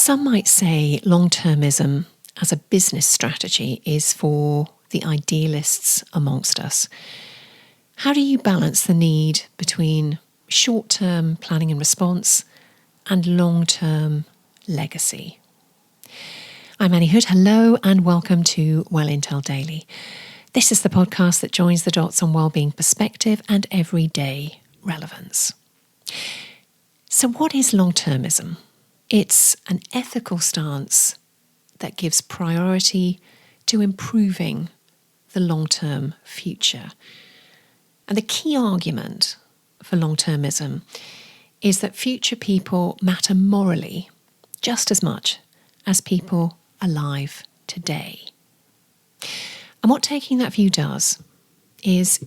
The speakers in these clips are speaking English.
Some might say long-termism as a business strategy is for the idealists amongst us. How do you balance the need between short-term planning and response and long-term legacy? I'm Annie Hood. Hello and welcome to Well Intel Daily. This is the podcast that joins the dots on wellbeing perspective and everyday relevance. So what is long-termism? It's an ethical stance that gives priority to improving the long-term future. And the key argument for long-termism is that future people matter morally just as much as people alive today. And what taking that view does is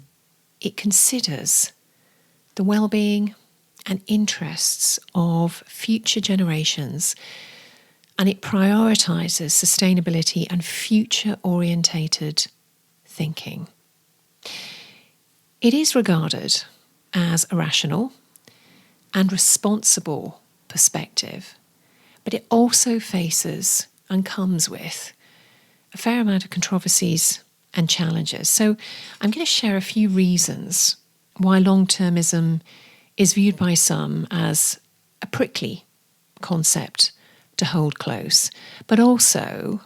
it considers the well-being and interests of future generations, and it prioritises sustainability and future-orientated thinking. It is regarded as a rational and responsible perspective, but it also faces and comes with a fair amount of controversies and challenges. So I'm going to share a few reasons why long-termism is viewed by some as a prickly concept to hold close, but also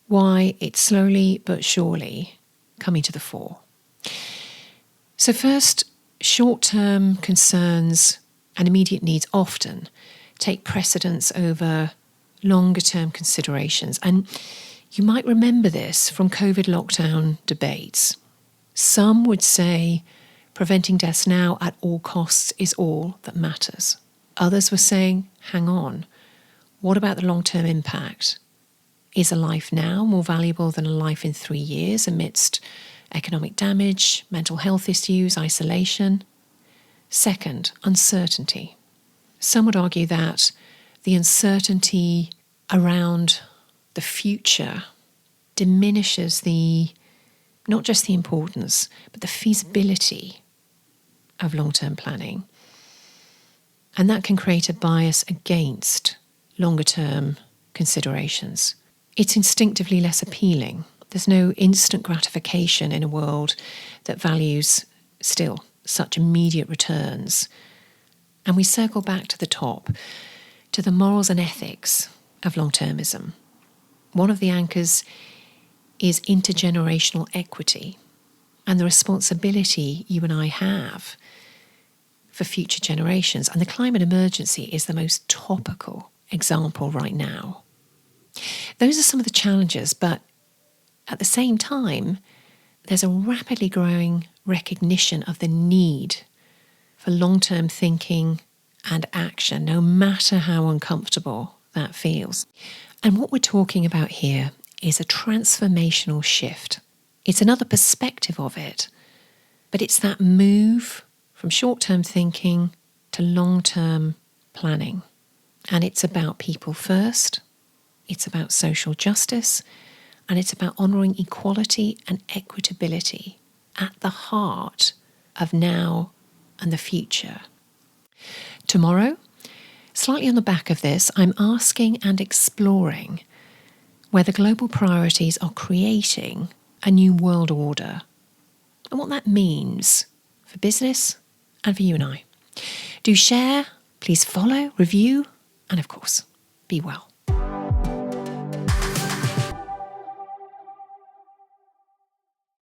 why it's slowly but surely coming to the fore. So first, short-term concerns and immediate needs often take precedence over longer-term considerations. And you might remember this from COVID lockdown debates. Some would say preventing deaths now at all costs is all that matters. Others were saying, hang on, what about the long-term impact? Is a life now more valuable than a life in 3 years amidst economic damage, mental health issues, isolation? Second, uncertainty. Some would argue that the uncertainty around the future diminishes not just the importance, but the feasibility of long-term planning. And that can create a bias against longer-term considerations. It's instinctively less appealing. There's no instant gratification in a world that values still such immediate returns. And we circle back to the top, to the morals and ethics of long-termism. One of the anchors is intergenerational equity and the responsibility you and I have for future generations. And the climate emergency is the most topical example right now. Those are some of the challenges, but at the same time, there's a rapidly growing recognition of the need for long-term thinking and action, no matter how uncomfortable that feels. And what we're talking about here is a transformational shift. It's another perspective of it, but it's that move from short-term thinking to long-term planning. And it's about people first, it's about social justice, and it's about honouring equality and equitability at the heart of now and the future. Tomorrow, slightly on the back of this, I'm asking and exploring whether global priorities are creating a new world order and what that means for business and for you and I. Do share, please follow, review, and of course, be well.